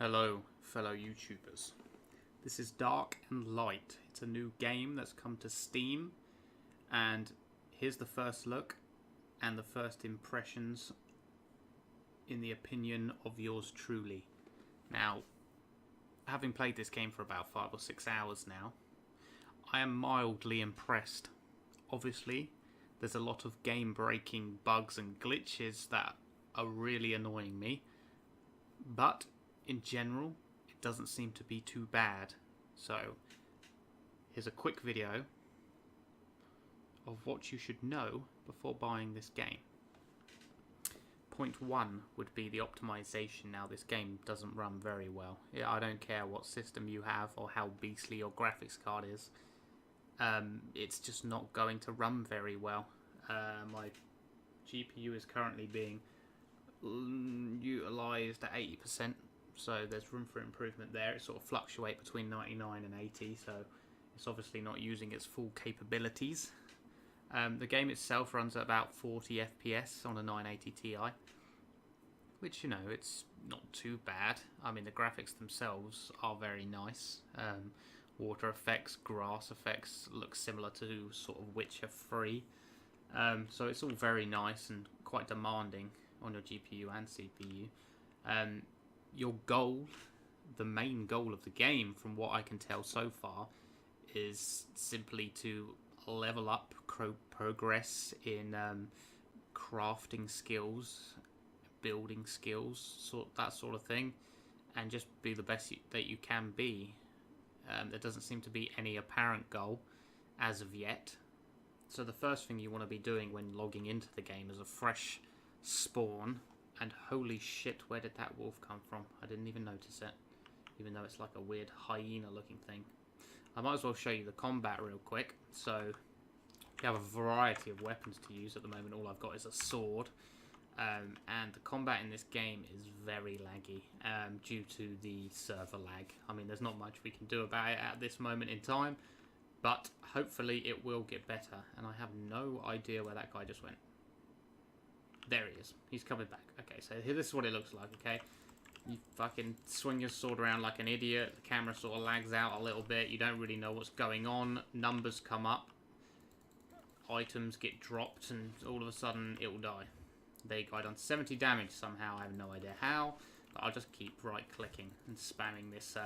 Hello, fellow YouTubers. This is Dark and Light. It's a new game that's come to Steam, and here's the first look and the first impressions in the opinion of yours truly. Now, having played this game for about 5 or 6 hours now, I am mildly impressed. Obviously, there's a lot of game-breaking bugs and glitches that are really annoying me, but in general, it doesn't seem to be too bad. So, here's a quick video of what you should know before buying this game. Point 1 would be the optimization. Now, this game doesn't run very well. Yeah, I don't care what system you have or how beastly your graphics card is. It's just not going to run very well. My GPU is currently being utilized at 80%. So there's room for improvement there. It sort of fluctuates between 99 and 80, so it's obviously not using its full capabilities. The game itself runs at about 40 FPS on a 980 Ti, which, you know, it's not too bad. I mean, the graphics themselves are very nice. Water effects, grass effects look similar to sort of Witcher 3. So it's all very nice and quite demanding on your GPU and CPU. Your goal, the main goal of the game, from what I can tell so far, is simply to level up, progress in crafting skills, building skills, that sort of thing, and just be the best that you can be. There doesn't seem to be any apparent goal as of yet. So the first thing you want to be doing when logging into the game is a fresh spawn. And holy shit, where did that wolf come from? I didn't even notice it, even though it's like a weird hyena looking thing. I might as well show you the combat real quick. So you have a variety of weapons to use. At the moment, all I've got is a sword. And the combat in this game is very laggy due to the server lag. I mean, there's not much we can do about it at this moment in time, but hopefully it will get better. And I have no idea where that guy just went. There he is. He's coming back. Okay, so here, this is what it looks like, okay? You fucking swing your sword around like an idiot. The camera sort of lags out a little bit. You don't really know what's going on. Numbers come up. Items get dropped, and all of a sudden, it will die. There you go. I done 70 damage somehow. I have no idea how. But I'll just keep right-clicking and spamming this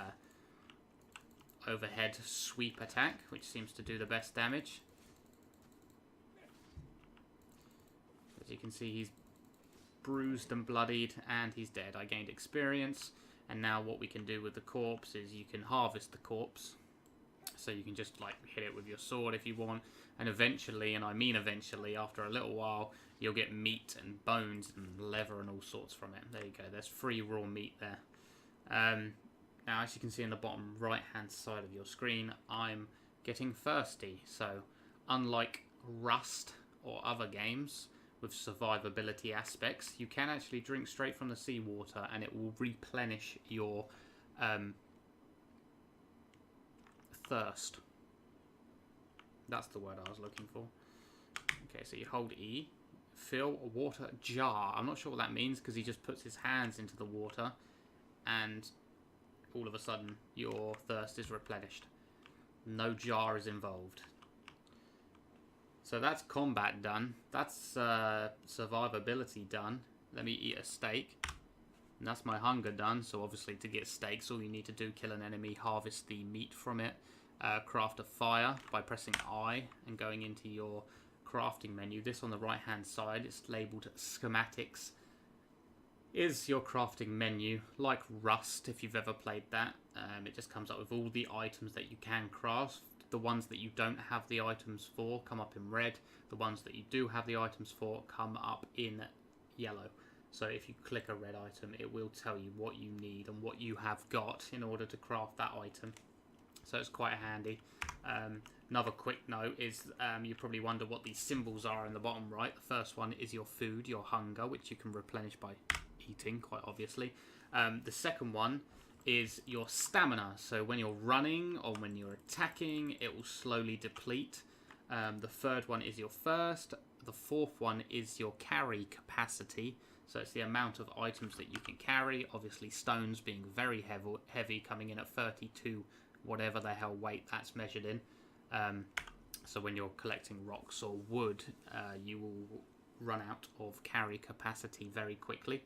overhead sweep attack, which seems to do the best damage. As you can see, he's bruised and bloodied, and he's dead. I gained experience, and now what we can do with the corpse is you can harvest the corpse. So you can just, like, hit it with your sword if you want, and eventually, and I mean eventually, after a little while, you'll get meat and bones and leather and all sorts from it. There you go. There's free raw meat there. Now, as you can see in the bottom right-hand side of your screen, I'm getting thirsty. So, unlike Rust or other games with survivability aspects, you can actually drink straight from the seawater and it will replenish your thirst. That's the word I was looking for. Okay, so you hold E, fill a water jar. I'm not sure what that means because he just puts his hands into the water and all of a sudden your thirst is replenished. No jar is involved. So that's combat done. That's survivability done. Let me eat a steak. And that's my hunger done. So obviously to get steaks, all you need to do, kill an enemy, harvest the meat from it, craft a fire by pressing I and going into your crafting menu. This on the right hand side, it's labelled schematics, is your crafting menu. Like Rust, if you've ever played that. It just comes up with all the items that you can craft. The ones that you don't have the items for come up in red. The ones that you do have the items for come up in yellow. So if you click a red item, it will tell you what you need and what you have got in order to craft that item. So it's quite handy. Another quick note is you probably wonder what these symbols are in the bottom right. The first one is your food, your hunger, which you can replenish by eating, quite obviously. The second one is your stamina. So when you're running or when you're attacking, it will slowly deplete. The third one is your thirst. The fourth one is your carry capacity. So it's the amount of items that you can carry. Obviously stones being very heavy, coming in at 32 whatever the hell weight that's measured in. So when you're collecting rocks or wood, you will run out of carry capacity very quickly.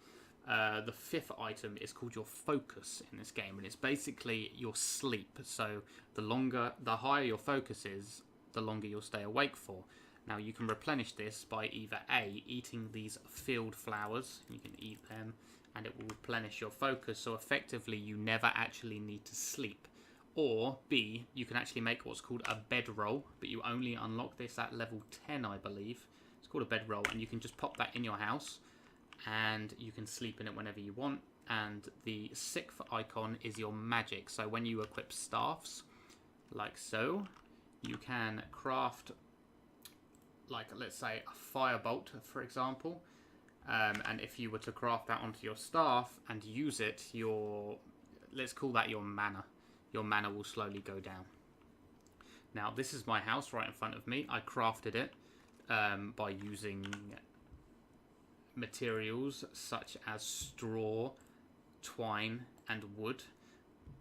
The fifth item is called your focus in this game, and it's basically your sleep. So the higher your focus is, the longer you'll stay awake for. Now you can replenish this by either A, eating these field flowers, you can eat them and it will replenish your focus, so effectively you never actually need to sleep. Or B, you can actually make what's called a bedroll, but you only unlock this at level 10, I believe. It's called a bedroll, and you can just pop that in your house and you can sleep in it whenever you want. And the sixth icon is your magic. So when you equip staffs, like so, you can craft, like, let's say a firebolt, for example. And if you were to craft that onto your staff and use it, let's call that your mana. Your mana will slowly go down. Now, this is my house right in front of me. I crafted it by using materials such as straw, twine, and wood.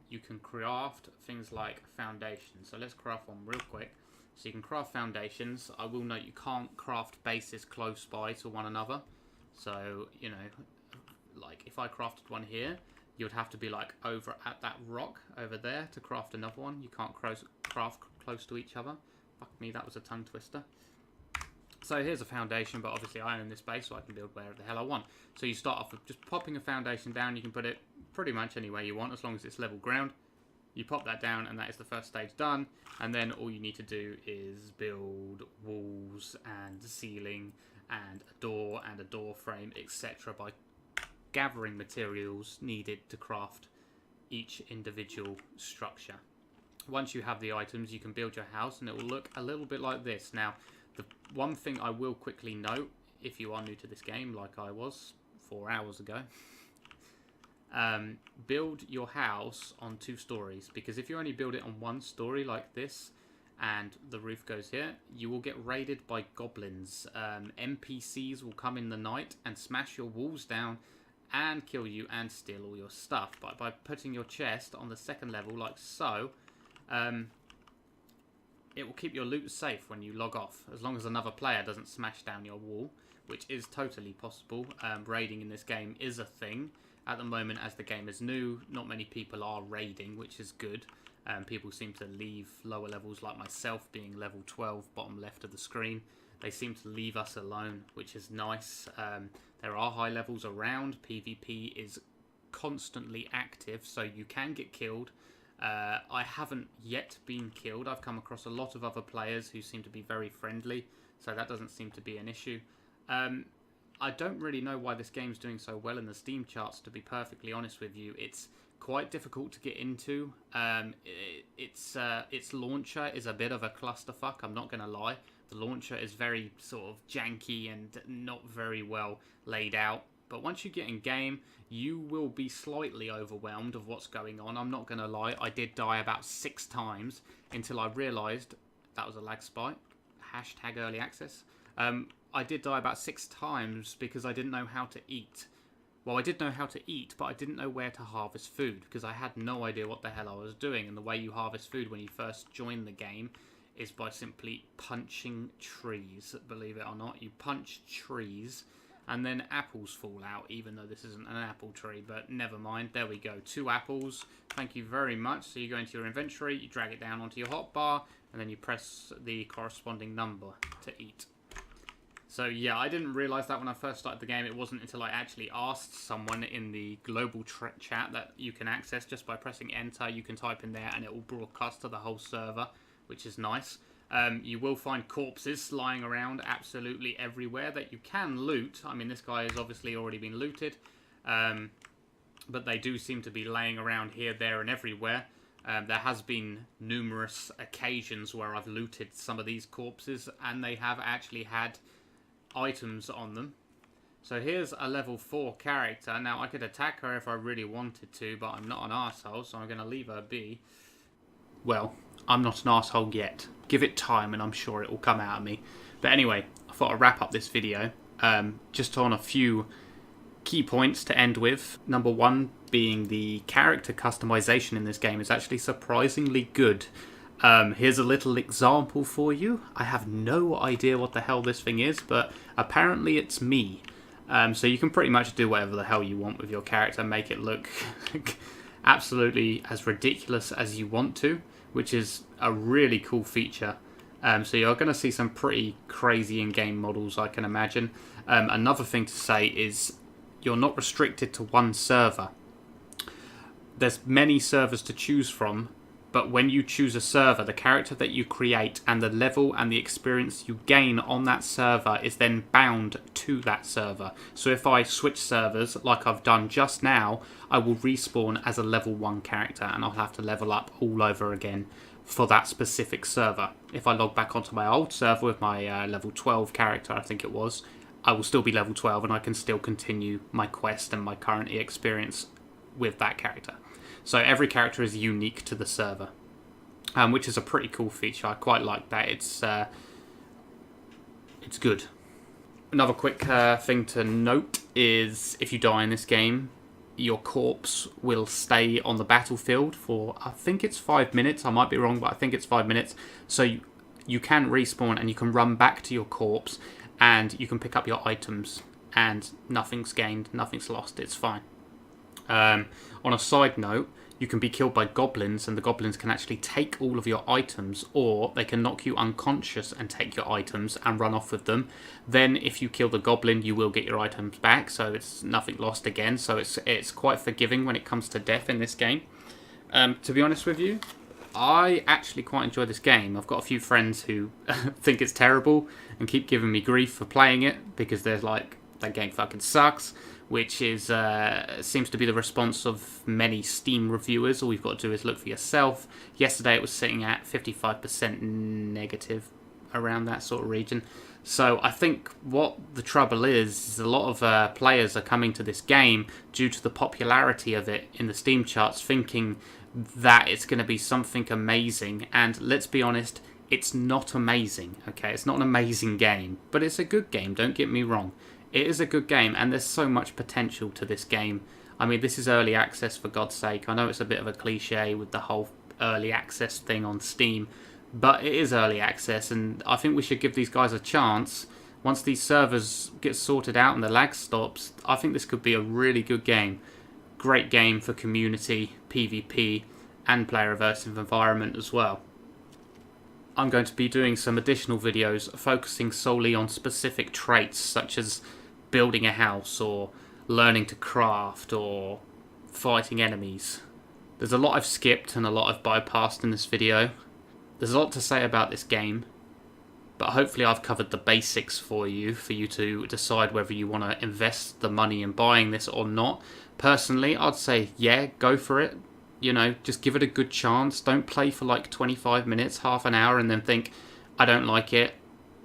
You can craft things like foundations. So let's craft one real quick. So you can craft foundations. I will note you can't craft bases close by to one another. So, you know, like if I crafted one here, you would have to be like over at that rock over there to craft another one. You can't craft close to each other. Fuck me, that was a tongue twister. So here's a foundation, but obviously I own this base, so I can build wherever the hell I want. So you start off with just popping a foundation down. You can put it pretty much anywhere you want, as long as it's level ground. You pop that down, and that is the first stage done. And then all you need to do is build walls and ceiling and a door and a door frame, etc. by gathering materials needed to craft each individual structure. Once you have the items, you can build your house, and it will look a little bit like this. Now, the one thing I will quickly note, if you are new to this game, like I was 4 hours ago, build your house on 2 stories, because if you only build it on 1 story like this, and the roof goes here, you will get raided by goblins. NPCs will come in the night and smash your walls down and kill you and steal all your stuff. But by putting your chest on the 2nd level, like so, it will keep your loot safe when you log off, as long as another player doesn't smash down your wall, which is totally possible. Raiding in this game is a thing. At the moment, as the game is new, not many people are raiding, which is good. People seem to leave lower levels, like myself being level 12, bottom left of the screen. They seem to leave us alone, which is nice. There are high levels around. PvP is constantly active, so you can get killed. I haven't yet been killed. I've come across a lot of other players who seem to be very friendly, so that doesn't seem to be an issue. I don't really know why this game's doing so well in the Steam charts, to be perfectly honest with you. It's quite difficult to get into. Its launcher is a bit of a clusterfuck, I'm not going to lie. The launcher is very sort of janky and not very well laid out. But once you get in game, you will be slightly overwhelmed of what's going on. I'm not going to lie, I did die about 6 times until I realised that was a lag spike. Hashtag early access. I did die about 6 times because I didn't know how to eat. Well, I did know how to eat, but I didn't know where to harvest food because I had no idea what the hell I was doing. And the way you harvest food when you first join the game is by simply punching trees, believe it or not. You punch trees and then apples fall out, even though this isn't an apple tree, but never mind. There we go, 2 apples. Thank you very much. So you go into your inventory, you drag it down onto your hotbar, and then you press the corresponding number to eat. So yeah, I didn't realise that when I first started the game. It wasn't until I actually asked someone in the global chat that you can access just by pressing enter. You can type in there and it will broadcast to the whole server, which is nice. You will find corpses lying around absolutely everywhere that you can loot. I mean, this guy has obviously already been looted, but they do seem to be laying around here, there and everywhere. There has been numerous occasions where I've looted some of these corpses and they have actually had items on them. So here's a level 4 character. Now I could attack her if I really wanted to, but I'm not an arsehole, so I'm going to leave her be. Well, I'm not an arsehole yet. Give it time and I'm sure it will come out of me. But anyway, I thought I'd wrap up this video just on a few key points to end with. Number one being the character customization in this game is actually surprisingly good. Here's a little example for you. I have no idea what the hell this thing is, but apparently it's me. So you can pretty much do whatever the hell you want with your character, make it look absolutely as ridiculous as you want to, which is a really cool feature. So you're going to see some pretty crazy in-game models, I can imagine. Another thing to say is you're not restricted to one server. There's many servers to choose from, but when you choose a server, the character that you create and the level and the experience you gain on that server is then bound to that server. So if I switch servers, like I've done just now, I will respawn as a level 1 character and I'll have to level up all over again for that specific server. If I log back onto my old server with my level 12 character, I think it was, I will still be level 12 and I can still continue my quest and my current experience with that character. So every character is unique to the server, which is a pretty cool feature. I quite like that. It's good. Another quick thing to note is if you die in this game, your corpse will stay on the battlefield for, I think it's 5 minutes. I might be wrong, but I think it's 5 minutes. So you can respawn and you can run back to your corpse and you can pick up your items and nothing's gained, nothing's lost. It's fine. On a side note, you can be killed by goblins and the goblins can actually take all of your items, or they can knock you unconscious and take your items and run off with them. Then if you kill the goblin, you will get your items back, so it's nothing lost again. So it's quite forgiving when it comes to death in this game. To be honest with you, I actually quite enjoy this game. I've got a few friends who think it's terrible and keep giving me grief for playing it because they're like, that game fucking sucks, which is seems to be the response of many Steam reviewers. All you've got to do is look for yourself. Yesterday it was sitting at 55% negative, around that sort of region. So I think what the trouble is a lot of players are coming to this game due to the popularity of it in the Steam charts, thinking that it's going to be something amazing. And let's be honest, it's not amazing, okay? It's not an amazing game, but it's a good game, don't get me wrong. It is a good game, and there's so much potential to this game. I mean, this is early access, for God's sake. I know it's a bit of a cliche with the whole early access thing on Steam, but it is early access, and I think we should give these guys a chance. Once these servers get sorted out and the lag stops, I think this could be a really good game. Great game for community, PvP, and player immersive environment as well. I'm going to be doing some additional videos focusing solely on specific traits, such as building a house or learning to craft or fighting enemies. There's a lot I've skipped and a lot I've bypassed in this video. There's a lot to say about this game, but hopefully I've covered the basics for you to decide whether you want to invest the money in buying this or not. Personally, I'd say, yeah, go for it. You know, just give it a good chance. Don't play for like 25 minutes, half an hour, and then think, I don't like it,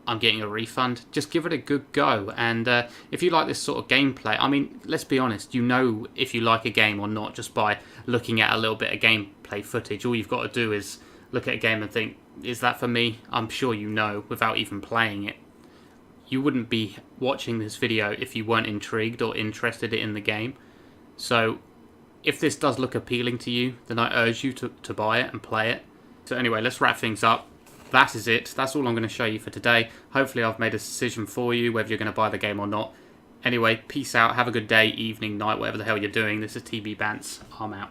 I'm getting a refund. Just give it a good go. And if you like this sort of gameplay, I mean, let's be honest, you know if you like a game or not just by looking at a little bit of gameplay footage. All you've got to do is look at a game and think, is that for me? I'm sure you know without even playing it. You wouldn't be watching this video if you weren't intrigued or interested in the game. So if this does look appealing to you, then I urge you to buy it and play it. So anyway, let's wrap things up. That is it. That's all I'm going to show you for today. Hopefully I've made a decision for you, whether you're going to buy the game or not. Anyway, peace out. Have a good day, evening, night, whatever the hell you're doing. This is TB Bants. I'm out.